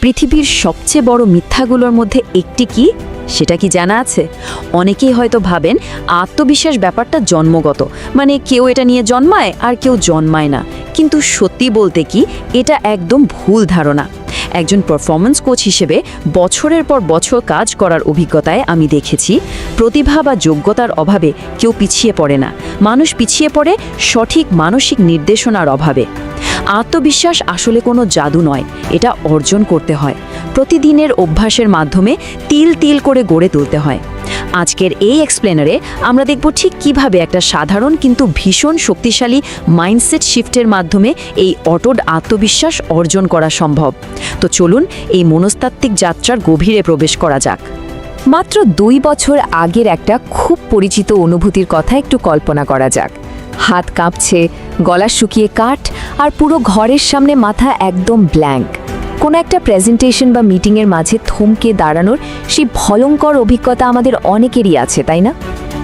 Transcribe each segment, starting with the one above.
পৃথিবীর সবচেয়ে বড় মিথ্যাগুলোর মধ্যে একটি কি সেটা কি জানা আছে? অনেকেই হয়তো ভাবেন আত্মবিশ্বাস ব্যাপারটা জন্মগত, মানে কেউ এটা নিয়ে জন্মায় আর কেউ জন্মায় না। কিন্তু সত্যি বলতে কি এটা একদম ভুল ধারণা। একজন পারফরম্যান্স কোচ হিসেবে বছরের পর বছর কাজ করার অভিজ্ঞতায় আমি দেখেছি প্রতিভা বা যোগ্যতার অভাবে কেউ পিছিয়ে পড়ে না, মানুষ পিছিয়ে পড়ে সঠিক মানসিক নির্দেশনার অভাবে। আত্মবিশ্বাস আসলে কোনো জাদু নয়, এটা অর্জন করতে হয়, প্রতিদিনের অভ্যাসের মাধ্যমে তিল তিল করে গড়ে তুলতে হয়। আজকের এই এক্সপ্লেনারে আমরা দেখব ঠিক কিভাবে একটা সাধারণ কিন্তু ভীষণ শক্তিশালী মাইন্ডসেট শিফটের মাধ্যমে এই অটুট আত্মবিশ্বাস অর্জন করা সম্ভব। তো চলুন এই মনস্তাত্ত্বিক যাত্রার গভীরে প্রবেশ করা যাক। মাত্র 2 বছর আগের একটা খুব পরিচিত অনুভূতির কথা একটু কল্পনা করা যাক। হাত কাঁপছে, গলা শুকিয়ে কাঠ, আর পুরো ঘরের সামনে মাথা একদম ব্ল্যাঙ্ক। কোনো একটা প্রেজেন্টেশন বা মিটিংয়ের মাঝে থমকে দাঁড়ানোর সেই ভয়ঙ্কর অভিজ্ঞতা আমাদের অনেকেরই আছে, তাই না?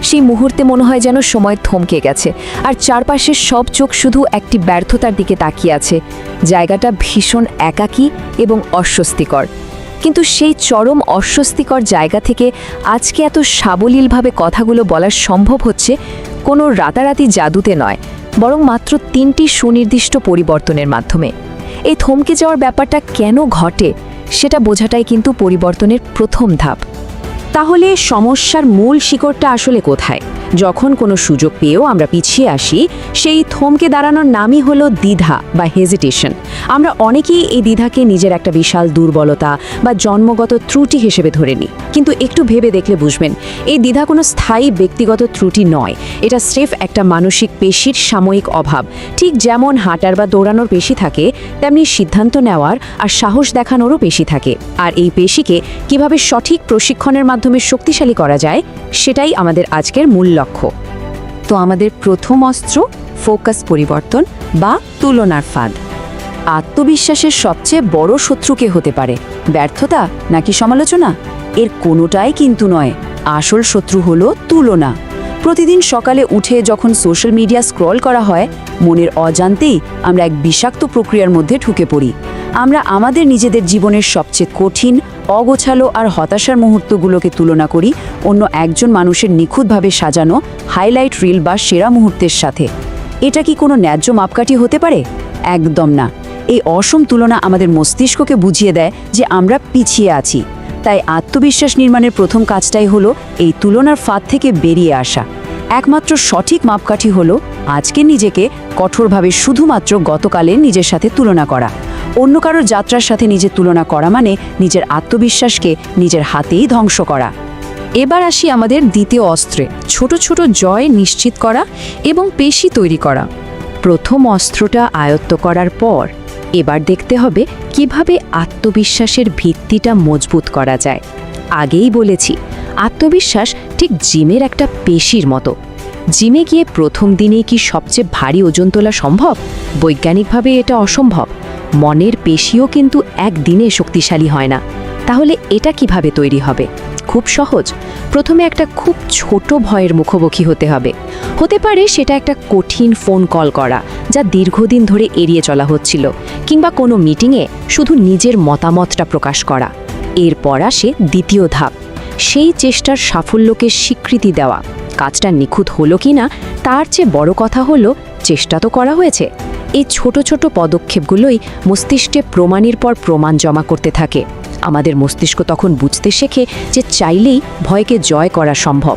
সেই মুহূর্তে মনে হয় যেন সময় থমকে গেছে, আর চারপাশের সব চোখ শুধু একটি ব্যর্থতার দিকে তাকিয়ে আছে। জায়গাটা ভীষণ একাকী এবং অস্বস্তিকর। কিন্তু সেই চরম অস্বস্তিকর জায়গা থেকে আজকে এত সাবলীলভাবে কথাগুলো বলা সম্ভব হচ্ছে কোনো রাতারাতি জাদুতে নয়, বরং মাত্র 3টি সুনির্দিষ্ট পরিবর্তনের মাধ্যমে। এই থমকে যাওয়ার ব্যাপারটা কেন ঘটে সেটা বোঝাটাই কিন্তু পরিবর্তনের প্রথম ধাপ। তাহলে সমস্যার মূল শিকড়টা আসলে কোথায়? যখন কোনো সুযোগ পেয়েও আমরা পিছিয়ে আসি, সেই থমকে দাঁড়ানোর নামই হলো দ্বিধা বা হেজিটেশন। আমরা অনেকেই এই দ্বিধাকে নিজের একটা বিশাল দুর্বলতা বা জন্মগত ত্রুটি হিসেবে ধরে নিই। কিন্তু একটু ভেবে দেখলে বুঝবেন, এই দ্বিধা কোনো স্থায়ী ব্যক্তিগত ত্রুটি নয়, এটা স্রেফ একটা মানসিক পেশির সাময়িক অভাব। ঠিক যেমন হাঁটার বা দৌড়ানোর পেশি থাকে, তেমনি সিদ্ধান্ত নেওয়ার আর সাহস দেখানোরও পেশি থাকে। আর এই পেশিকে কিভাবে সঠিক প্রশিক্ষণের মাধ্যমে শক্তিশালী করা যায়, সেটাই আমাদের আজকের মূল লক্ষ্য। তো আমাদের প্রথম অস্ত্র ফোকাস পরিবর্তন বা তুলনার ফাঁদ। আত্মবিশ্বাসের সবচেয়ে বড় শত্রু কে হতে পারে? ব্যর্থতা নাকি সমালোচনা? এর কোনোটাই কিন্তু নয়। আসল শত্রু হলো তুলনা। প্রতিদিন সকালে উঠে যখন সোশ্যাল মিডিয়া স্ক্রল করা হয়, মনের অজান্তেই আমরা এক বিষাক্ত প্রক্রিয়ার মধ্যে ঢুকে পড়ি। আমরা আমাদের নিজেদের জীবনের সবচেয়ে কঠিন, অগোছালো আর হতাশার মুহূর্তগুলোকে তুলনা করি অন্য একজন মানুষের নিখুঁতভাবে সাজানো হাইলাইট রিল বা সেরা মুহূর্তের সাথে। এটা কি কোনো ন্যায্য মাপকাঠি হতে পারে? একদম না। এই অসম তুলনা আমাদের মস্তিষ্ককে বুঝিয়ে দেয় যে আমরা পিছিয়ে আছি। তাই আত্মবিশ্বাস নির্মাণের প্রথম কাজটাই হলো এই তুলনার ফাঁদ থেকে বেরিয়ে আসা। একমাত্র সঠিক মাপকাঠি হলো আজকে নিজেকে কঠোরভাবে শুধুমাত্র গতকালের নিজের সাথে তুলনা করা। অন্য কারোর যাত্রার সাথে নিজের তুলনা করা মানে নিজের আত্মবিশ্বাসকে নিজের হাতেই ধ্বংস করা। এবার আসি আমাদের দ্বিতীয় অস্ত্রে, ছোট ছোট জয় নিশ্চিত করা এবং পেশি তৈরি করা। প্রথম অস্ত্রটা আয়ত্ত করার পর এবার দেখতে হবে কিভাবে আত্মবিশ্বাসের ভিত্তিটা মজবুত করা যায়। আগেই বলেছি, আত্মবিশ্বাস ঠিক জিমের একটা পেশির মতো। জিমে গিয়ে প্রথম দিনেই কি সবচেয়ে ভারী ওজন তোলা সম্ভব? বৈজ্ঞানিকভাবে এটা অসম্ভব। মনের পেশিও কিন্তু একদিনে শক্তিশালী হয় না। তাহলে এটা কিভাবে তৈরি হবে? খুব সহজ। প্রথমে একটা খুব ছোট ভয়ের মুখোমুখি হতে হবে। হতে পারে সেটা একটা কঠিন ফোন কল করা, যা দীর্ঘদিন ধরে এড়িয়ে চলা হচ্ছিল, কিংবা কোনো মিটিংয়ে শুধু নিজের মতামতটা প্রকাশ করা। এরপর আসে দ্বিতীয় ধাপ, সেই চেষ্টার সাফল্যকে স্বীকৃতি দেওয়া। কাজটা নিখুঁত হলো কিনা তার চেয়ে বড় কথা হলো চেষ্টা তো করা হয়েছে। এই ছোট ছোট পদক্ষেপগুলোই মস্তিষ্কে প্রমাণের পর প্রমাণ জমা করতে থাকে। আমাদের মস্তিষ্ক তখন বুঝতে শেখে যে চাইলেই ভয়কে জয় করা সম্ভব।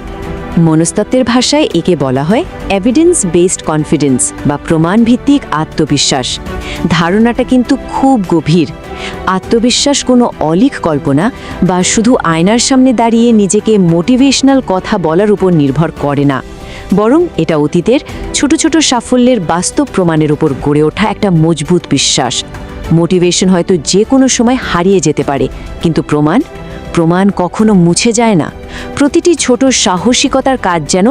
মনস্তত্ত্বের ভাষায় একে বলা হয় এভিডেন্স বেসড কনফিডেন্স বা প্রমাণভিত্তিক আত্মবিশ্বাস। ধারণাটা কিন্তু খুব গভীর। আত্মবিশ্বাস কোনো অলিক কল্পনা বা শুধু আয়নার সামনে দাঁড়িয়ে নিজেকে মোটিভেশনাল কথা বলার উপর নির্ভর করে না, বরং এটা অতীতের ছোট ছোট সাফল্যের বাস্তব প্রমাণের উপর গড়ে ওঠা একটা মজবুত বিশ্বাস। মোটিভেশন হয়তো যে কোনো সময় হারিয়ে যেতে পারে, কিন্তু প্রমাণ কখনো মুছে যায় না। প্রতিটি ছোট সাহসিকতার কাজ যেন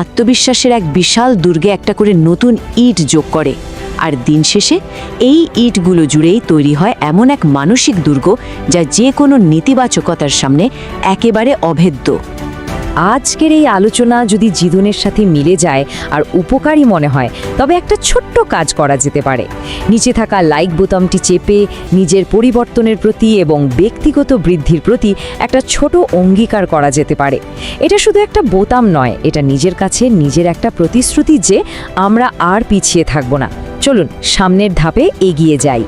আত্মবিশ্বাসের এক বিশাল দুর্গে একটা করে নতুন ইট যোগ করে। আর দিন শেষে এই ইটগুলো জুড়েই তৈরি হয় এমন এক মানসিক দুর্গ যা যে কোনো নেতিবাচকতার সামনে একেবারে অভেদ্য। আজকের এই আলোচনা যদি জীবনের সাথে মিলে যায় আর উপকারী মনে হয় তবে একটা ছোট্ট কাজ করা যেতে পারে। নিচে থাকা লাইক বোতামটি চেপে নিজের পরিবর্তনের প্রতি এবং ব্যক্তিগত বৃদ্ধির প্রতি একটা ছোট অঙ্গীকার করা যেতে পারে। এটা শুধু একটা বোতাম নয়, এটা নিজের কাছে নিজের একটা প্রতিশ্রুতি যে আমরা আর পিছিয়ে থাকব না। চলুন সামনের ধাপে এগিয়ে যাই।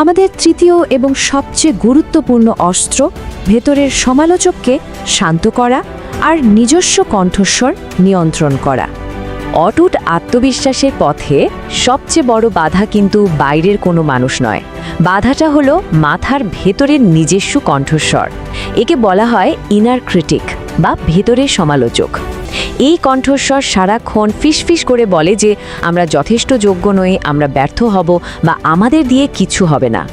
আমাদের তৃতীয় এবং সবচেয়ে গুরুত্বপূর্ণ অস্ত্র, ভেতরের সমালোচককে শান্ত করা আর নিজস্ব কণ্ঠস্বর নিয়ন্ত্রণ করা। অটুট আত্মবিশ্বাসের পথে সবচেয়ে বড় বাধা কিন্তু বাইরের কোনো মানুষ নয়, বাধাটা হলো মাথার ভেতরের নিজস্ব কণ্ঠস্বর। একে বলা হয় ইনার ক্রিটিক বা ভেতরের সমালোচক। এই কণ্ঠস্বর সারাক্ষণ ফিসফিস করে বলে যে আমরা যথেষ্ট যোগ্য নই, আমরা ব্যর্থ হব বা আমাদের দিয়ে কিছু হবে না।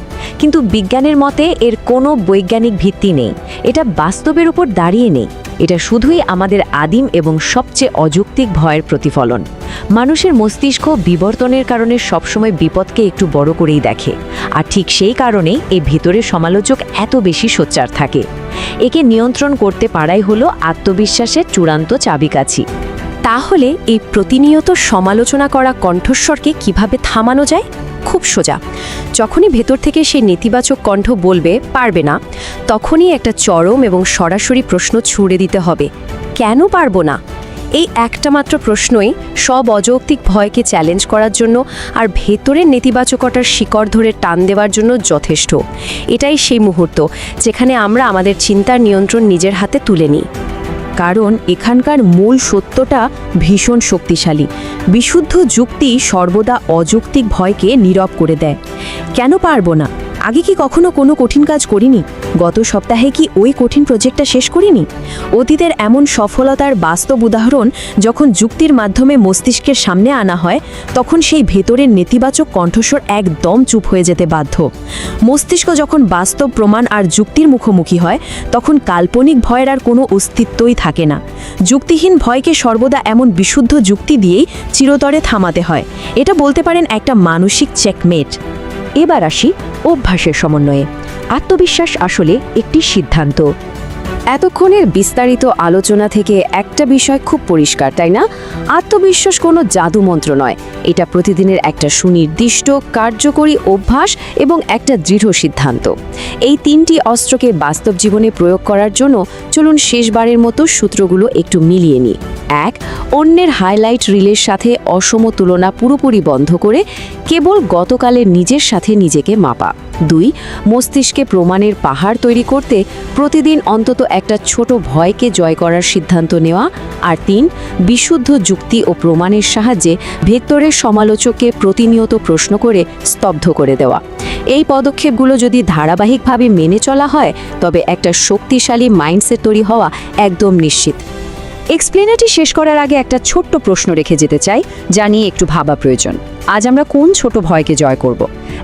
কিন্তু বিজ্ঞানের মতে এর কোনো বৈজ্ঞানিক ভিত্তি নেই, এটা বাস্তবের উপর দাঁড়িয়ে নেই। এটা শুধুই আমাদের আদিম এবং সবচেয়ে অযৌক্তিক ভয়ের প্রতিফলন। মানুষের মস্তিষ্ক বিবর্তনের কারণে সবসময় বিপদকে একটু বড় করেই দেখে, আর ঠিক সেই কারণেই এই ভেতরের সমালোচক এত বেশি সোচ্চার থাকে। একে নিয়ন্ত্রণ করতে পারাই হলো আত্মবিশ্বাসের চূড়ান্ত চাবিকাঠি। তাহলে এই প্রতিনিয়ত সমালোচনা করা কণ্ঠস্বরকে কিভাবে থামানো যায়? খুব সোজা। যখনই ভেতর থেকে সেই নেতিবাচক কণ্ঠ বলবে পারবে না, তখনই একটা চরম এবং সরাসরি প্রশ্ন ছুড়ে দিতে হবে, কেন পারবো না? এই একটা মাত্র প্রশ্নই সব অযৌক্তিক ভয়কে চ্যালেঞ্জ করার জন্য আর ভেতরের নেতিবাচকতার শিকড় ধরে টান দেওয়ার জন্য যথেষ্ট। এটাই সেই মুহূর্ত যেখানে আমরা আমাদের চিন্তার নিয়ন্ত্রণ নিজের হাতে তুলে নিই। কারণ এখানকার মূল সত্যটা ভীষণ শক্তিশালী। বিশুদ্ধ যুক্তি সর্বদা অযৌক্তিক ভয়কে নীরব করে দেয়। কেন পারবো না? আগে কি কখনো কোনো কঠিন কাজ করিনি? গত সপ্তাহে কি ওই কঠিন প্রজেক্টটা শেষ করিনি? অতীতের এমন সফলতার বাস্তব উদাহরণ যখন যুক্তির মাধ্যমে মস্তিষ্কের সামনে আনা হয়, তখন সেই ভেতরের নেতিবাচক কণ্ঠস্বর একদম চুপ হয়ে যেতে বাধ্য। মস্তিষ্ক যখন বাস্তব প্রমাণ আর যুক্তির মুখোমুখি হয়, তখন কাল্পনিক ভয়ের আর কোনো অস্তিত্বই থাকে না। যুক্তিহীন ভয়কে সর্বদা এমন বিশুদ্ধ যুক্তি দিয়েই চিরতরে থামাতে হয়। এটা বলতে পারেন একটা মানসিক চেকমেট। এবার আসি অভ্যাসের সমন্বয়ে। আত্মবিশ্বাস আসলে একটি সিদ্ধান্ত। এতক্ষণের বিস্তারিত আলোচনা থেকে একটা বিষয় খুব পরিষ্কার, তাই না? আত্মবিশ্বাস কোনো জাদুমন্ত্র নয়, এটা প্রতিদিনের একটা সুনির্দিষ্ট কার্যকরী অভ্যাস এবং একটা দৃঢ় সিদ্ধান্ত। এই তিনটি অস্ত্রকে বাস্তব জীবনে প্রয়োগ করার জন্য চলুন শেষবারের মতো সূত্রগুলো একটু মিলিয়ে নিই। 1. অন্যের হাইলাইট রিলের সাথে অসম তুলনা পুরোপুরি বন্ধ করে কেবল গতকালের নিজের সাথে নিজেকে মাপা। 2. মস্তিষ্কে প্রমাণের পাহাড় তৈরি করতে প্রতিদিন অন্তত একটা ছোট ভয়কে জয় করার সিদ্ধান্ত নেওয়া। আর 3. বিশুদ্ধ যুক্তি ও প্রমাণের সাহায্যে ভেতরের সমালোচককে প্রতিনিয়ত প্রশ্ন করে স্তব্ধ করে দেওয়া। এই পদক্ষেপগুলো যদি ধারাবাহিকভাবে মেনে চলা হয়, তবে একটা শক্তিশালী মাইন্ডসেট তৈরি হওয়া একদম নিশ্চিত। এক্সপ্লেনারটি শেষ করার আগে একটা ছোট্ট প্রশ্ন রেখে যেতে চাই, যা নিয়ে একটু ভাবা প্রয়োজন। আজ আমরা কোন ছোট ভয়কে জয় করব?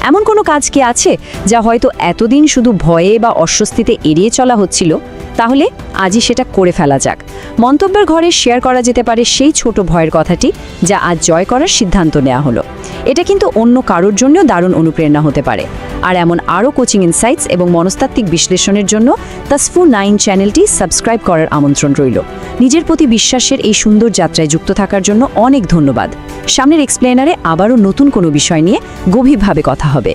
এমন কোনো কাজ কি আছে যা হয়তো এতদিন শুধু ভয়ে বা অস্বস্তিতে এড়িয়ে চলা হচ্ছিল? তাহলে আজই সেটা করে ফেলা যাক। মন্তব্যের ঘরে শেয়ার করা যেতে পারে সেই ছোট ভয়ের কথাটি যা আজ জয় করার সিদ্ধান্ত নেওয়া হলো। এটা কিন্তু অন্য কারোর জন্যও দারুণ অনুপ্রেরণা হতে পারে। আর এমন আরও কোচিং ইনসাইটস এবং মনস্তাত্ত্বিক বিশ্লেষণের জন্য তাসফুর 9 চ্যানেলটি সাবস্ক্রাইব করার আমন্ত্রণ রইল। নিজের প্রতি বিশ্বাসের এই সুন্দর যাত্রায় যুক্ত থাকার জন্য অনেক ধন্যবাদ। সামনের এক্সপ্লেনারে আবারও নতুন কোনো বিষয় নিয়ে গভীরভাবে কথা হবে।